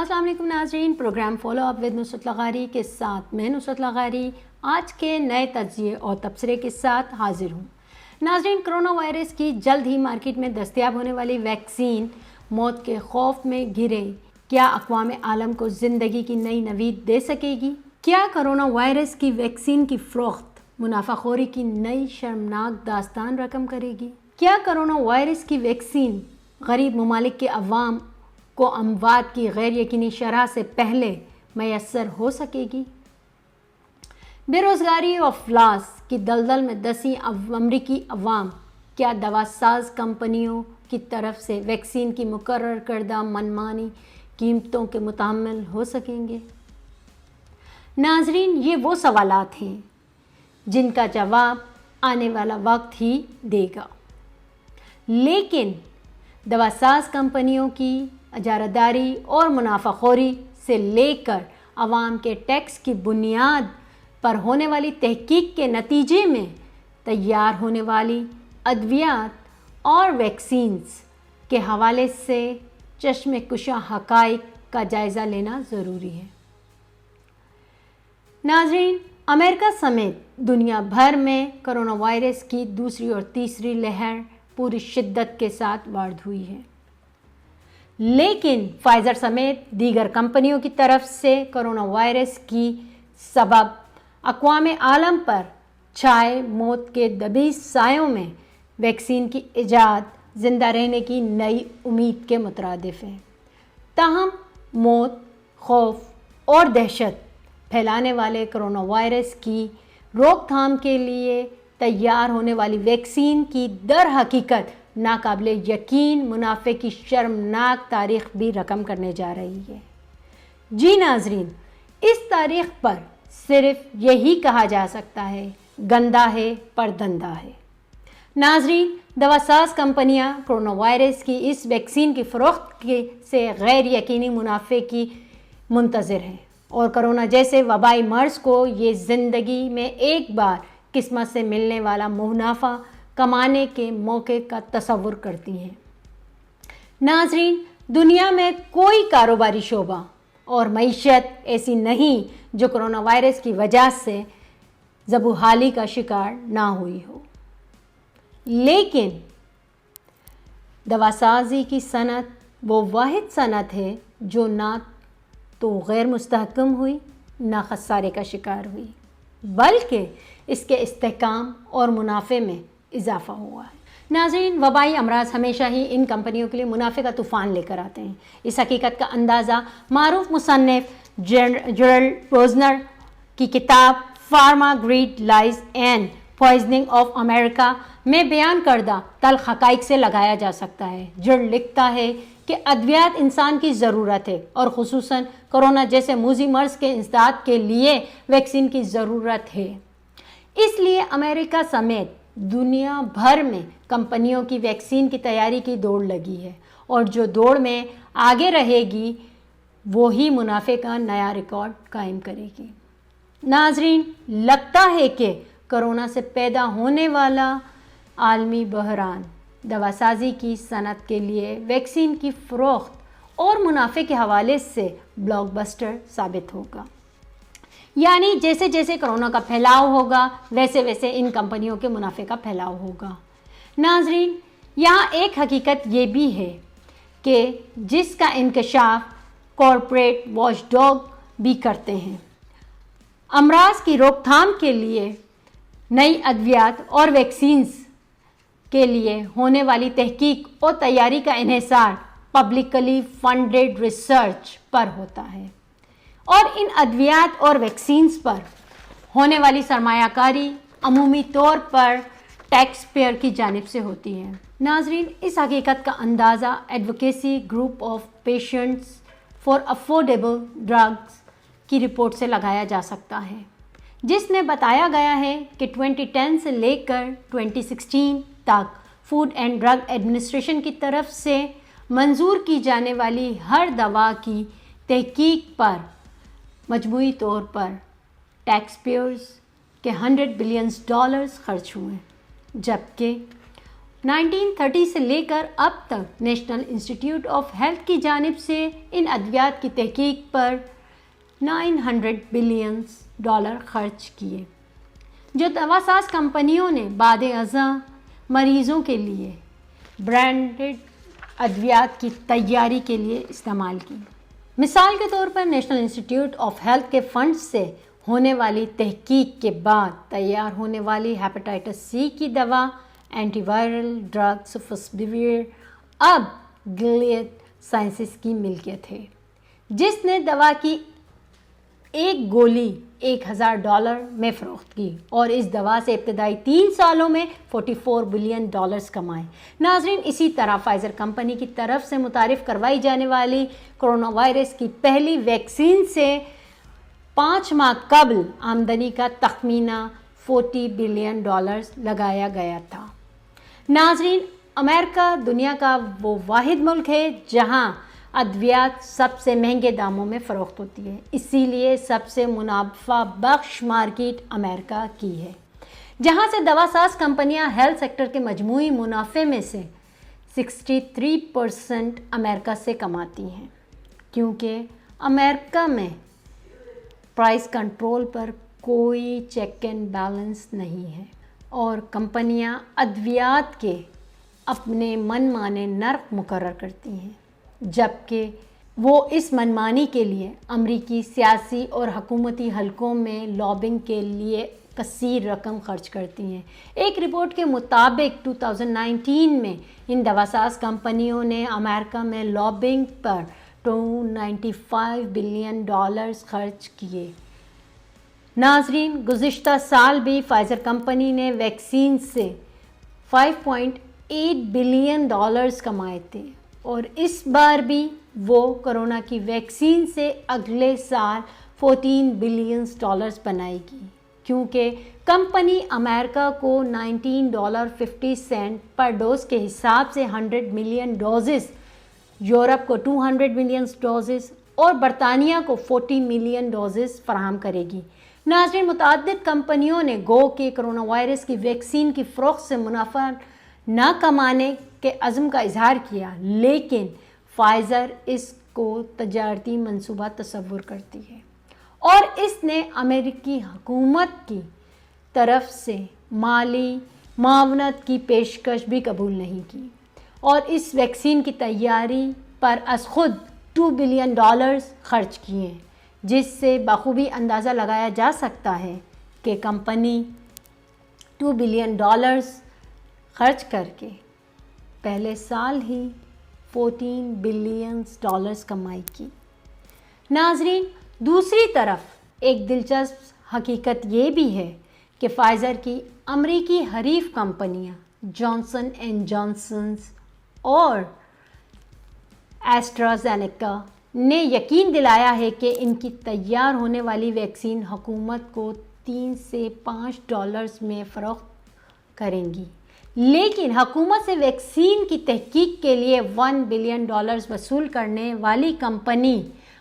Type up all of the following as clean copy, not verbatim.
السلام علیکم ناظرین، پروگرام فالو اپ ود نصرت لغاری کے ساتھ میں نصرت لغاری آج کے نئے تجزیے اور تبصرے کے ساتھ حاضر ہوں۔ ناظرین، کرونا وائرس کی جلد ہی مارکیٹ میں دستیاب ہونے والی ویکسین موت کے خوف میں گھرے کیا اقوام عالم کو زندگی کی نئی نوید دے سکے گی؟ کیا کرونا وائرس کی ویکسین کی فروخت منافع خوری کی نئی شرمناک داستان رقم کرے گی؟ کیا کرونا وائرس کی ویکسین غریب ممالک کے عوام کو اموات کی غیر یقینی شرح سے پہلے میسر ہو سکے گی؟ بے روزگاری اور افلاس کی دلدل میں دسی امریکی عوام کیا دوا ساز کمپنیوں کی طرف سے ویکسین کی مقرر کردہ منمانی قیمتوں کے متحمل ہو سکیں گے؟ ناظرین، یہ وہ سوالات ہیں جن کا جواب آنے والا وقت ہی دے گا، لیکن دوا ساز کمپنیوں کی اجارہ داری اور منافع خوری سے لے کر عوام کے ٹیکس کی بنیاد پر ہونے والی تحقیق کے نتیجے میں تیار ہونے والی ادویات اور ویکسینز کے حوالے سے چشم کشا حقائق کا جائزہ لینا ضروری ہے۔ ناظرین، امریکہ سمیت دنیا بھر میں کرونا وائرس کی دوسری اور تیسری لہر پوری شدت کے ساتھ وارد ہوئی ہے، لیکن فائزر سمیت دیگر کمپنیوں کی طرف سے کرونا وائرس کی سبب اقوام عالم پر چھائے موت کے دبی سایوں میں ویکسین کی ایجاد زندہ رہنے کی نئی امید کے مترادف ہے۔ تاہم موت، خوف اور دہشت پھیلانے والے کرونا وائرس کی روک تھام کے لیے تیار ہونے والی ویکسین کی در حقیقت ناقابل یقین منافع کی شرمناک تاریخ بھی رقم کرنے جا رہی ہے۔ جی ناظرین، اس تاریخ پر صرف یہی کہا جا سکتا ہے، گندا ہے پر دندہ ہے۔ ناظرین، دوا ساز کمپنیاں کرونا وائرس کی اس ویکسین کی فروخت سے غیر یقینی منافع کی منتظر ہیں اور کرونا جیسے وبائی مرض کو یہ زندگی میں ایک بار قسمت سے ملنے والا منافع کمانے کے موقع کا تصور کرتی ہیں۔ ناظرین، دنیا میں کوئی کاروباری شعبہ اور معیشت ایسی نہیں جو کرونا وائرس کی وجہ سے زبحالی کا شکار نہ ہوئی ہو، لیکن دوا سازی کی صنعت وہ واحد صنعت ہے جو نہ تو غیر مستحکم ہوئی نہ خسارے کا شکار ہوئی، بلکہ اس کے استحکام اور منافع میں اضافہ ہوا ہے۔ ناظرین، وبائی امراض ہمیشہ ہی ان کمپنیوں کے لیے منافع کا طوفان لے کر آتے ہیں۔ اس حقیقت کا اندازہ معروف مصنف جیرلڈ پوزنر کی کتاب Pharma Greed Lies and Poisoning of America میں بیان کردہ تلخ حقائق سے لگایا جا سکتا ہے۔ جیرلڈ لکھتا ہے کہ ادویات انسان کی ضرورت ہے اور خصوصاً کرونا جیسے موذی مرض کے انسداد کے لیے ویکسین کی ضرورت ہے۔ اس لیے امریکہ سمیت دنیا بھر میں کمپنیوں کی ویکسین کی تیاری کی دوڑ لگی ہے، اور جو دوڑ میں آگے رہے گی وہی منافع کا نیا ریکارڈ قائم کرے گی۔ ناظرین، لگتا ہے کہ کرونا سے پیدا ہونے والا عالمی بحران دوا سازی کی صنعت کے لیے ویکسین کی فروخت اور منافع کے حوالے سے بلاک بسٹر ثابت ہوگا۔ یعنی جیسے جیسے کرونا کا پھیلاؤ ہوگا ویسے ویسے ان کمپنیوں کے منافع کا پھیلاؤ ہوگا۔ ناظرین، یہاں ایک حقیقت یہ بھی ہے کہ جس کا انکشاف کارپوریٹ واچ ڈاگ بھی کرتے ہیں، امراض کی روک تھام کے لیے نئی ادویات اور ویکسینز کے لیے ہونے والی تحقیق اور تیاری کا انحصار پبلکلی فنڈڈ ریسرچ پر ہوتا ہے، اور ان ادویات اور ویکسینز پر ہونے والی سرمایہ کاری عمومی طور پر ٹیکس پیئر کی جانب سے ہوتی ہے۔ ناظرین، اس حقیقت کا اندازہ advocacy group of patients for affordable drugs کی رپورٹ سے لگایا جا سکتا ہے، جس میں بتایا گیا ہے کہ 2010 سے لے کر 2016 تک فوڈ اینڈ ڈرگ ایڈمنسٹریشن کی طرف سے منظور کی جانے والی ہر دوا کی تحقیق پر مجموعی طور پر ٹیکس پیئرز کے $100 بلین خرچ ہوئے، جبکہ 1930 سے لے کر اب تک نیشنل انسٹیٹیوٹ آف ہیلتھ کی جانب سے ان ادویات کی تحقیق پر $900 بلین خرچ کیے، جو دوا ساز کمپنیوں نے بعد ازاں مریضوں کے لیے برانڈڈ ادویات کی تیاری کے لیے استعمال کی۔ مثال کے طور پر نیشنل انسٹیٹیوٹ آف ہیلتھ کے فنڈ سے ہونے والی تحقیق کے بعد تیار ہونے والی ہیپاٹائٹس سی کی دوا اینٹی وائرل ڈرگ سفسبیویر اب گلیڈ سائنسز کی ملکیت ہے، جس نے دوا کی ایک گولی $1,000 میں فروخت کی اور اس دوا سے ابتدائی 3 سالوں میں $44 بلین کمائے۔ ناظرین، اسی طرح فائزر کمپنی کی طرف سے متعارف کروائی جانے والی کرونا وائرس کی پہلی ویکسین سے 5 ماہ قبل آمدنی کا تخمینہ $40 بلین لگایا گیا تھا۔ ناظرین، امریکہ دنیا کا وہ واحد ملک ہے جہاں ادویات سب سے مہنگے داموں میں فروخت ہوتی ہے، اسی لیے سب سے منافع بخش مارکیٹ امریکہ کی ہے، جہاں سے دوا ساز کمپنیاں ہیلتھ سیکٹر کے مجموعی منافع میں سے 63% امریکہ سے کماتی ہیں، کیونکہ امریکہ میں پرائس کنٹرول پر کوئی چیک اینڈ بیلنس نہیں ہے اور کمپنیاں ادویات کے اپنے من مانے نرخ مقرر کرتی ہیں، جبکہ وہ اس منمانی کے لیے امریکی سیاسی اور حکومتی حلقوں میں لابنگ کے لیے کثیر رقم خرچ کرتی ہیں۔ ایک رپورٹ کے مطابق 2019 میں ان دواساز کمپنیوں نے امریکہ میں لابنگ پر $295 بلین خرچ کیے۔ ناظرین، گزشتہ سال بھی فائزر کمپنی نے ویکسین سے $5.8 بلین کمائے تھے اور اس بار بھی وہ کرونا کی ویکسین سے اگلے سال $14 بلین بنائے گی، کیونکہ کمپنی امریکہ کو $19.50 پر ڈوز کے حساب سے 100 ملین ڈوزز، یورپ کو 200 ملین ڈوزز اور برطانیہ کو 40 ملین ڈوزز فراہم کرے گی۔ ناظرین، متعدد کمپنیوں نے گو کہ کرونا وائرس کی ویکسین کی فروخت سے منافع نہ کمانے کے عزم کا اظہار کیا، لیکن فائزر اس کو تجارتی منصوبہ تصور کرتی ہے اور اس نے امریکی حکومت کی طرف سے مالی معاونت کی پیشکش بھی قبول نہیں کی اور اس ویکسین کی تیاری پر از خود $2 بلین خرچ کیے، جس سے بخوبی اندازہ لگایا جا سکتا ہے کہ کمپنی $2 بلین خرچ کر کے پہلے سال ہی $14 بلین کمائی کی۔ ناظرین، دوسری طرف ایک دلچسپ حقیقت یہ بھی ہے کہ فائزر کی امریکی حریف کمپنیاں جانسن اینڈ جانسن اور ایسٹرازینیکا نے یقین دلایا ہے کہ ان کی تیار ہونے والی ویکسین حکومت کو $3 سے $5 میں فروخت کریں گی، لیکن حکومت سے ویکسین کی تحقیق کے لیے $1 بلین وصول کرنے والی کمپنی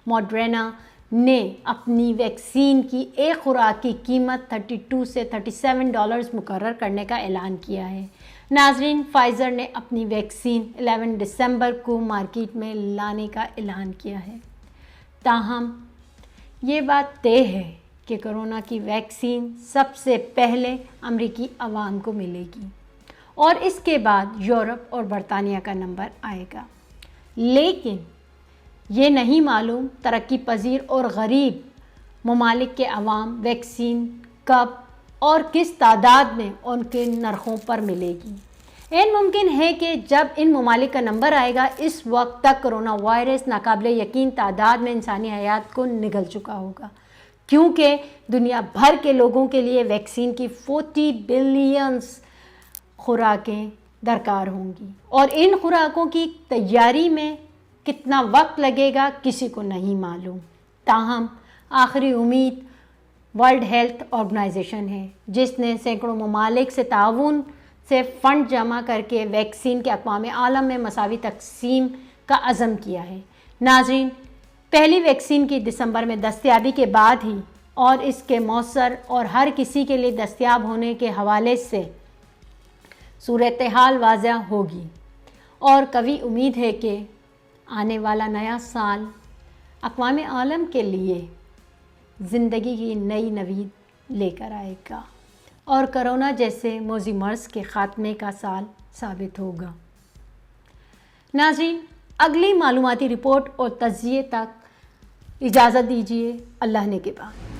موڈرنا نے اپنی ویکسین کی ایک خوراک کی قیمت $32 سے $37 مقرر کرنے کا اعلان کیا ہے۔ ناظرین، فائزر نے اپنی ویکسین 11 دسمبر کو مارکیٹ میں لانے کا اعلان کیا ہے، تاہم یہ بات طے ہے کہ کرونا کی ویکسین سب سے پہلے امریکی عوام کو ملے گی اور اس کے بعد یورپ اور برطانیہ کا نمبر آئے گا، لیکن یہ نہیں معلوم ترقی پذیر اور غریب ممالک کے عوام ویکسین کب اور کس تعداد میں ان کے نرخوں پر ملے گی۔ ممکن ہے کہ جب ان ممالک کا نمبر آئے گا اس وقت تک کرونا وائرس ناقابل یقین تعداد میں انسانی حیات کو نگل چکا ہوگا، کیونکہ دنیا بھر کے لوگوں کے لیے ویکسین کی 40 بلین خوراکیں درکار ہوں گی اور ان خوراکوں کی تیاری میں کتنا وقت لگے گا کسی کو نہیں معلوم۔ تاہم آخری امید ورلڈ ہیلتھ آرگنائزیشن ہے، جس نے سینکڑوں ممالک سے تعاون سے فنڈ جمع کر کے ویکسین کے اقوام عالم میں مساوی تقسیم کا عزم کیا ہے۔ ناظرین، پہلی ویکسین کی دسمبر میں دستیابی کے بعد ہی اور اس کے مؤثر اور ہر کسی کے لیے دستیاب ہونے کے حوالے سے صورتحال واضح ہوگی اور قوی امید ہے کہ آنے والا نیا سال اقوام عالم کے لیے زندگی کی نئی نوید لے کر آئے گا اور کرونا جیسے موذی مرض کے خاتمے کا سال ثابت ہوگا۔ ناظرین، اگلی معلوماتی رپورٹ اور تجزیے تک اجازت دیجیے، اللہ نے کے بعد۔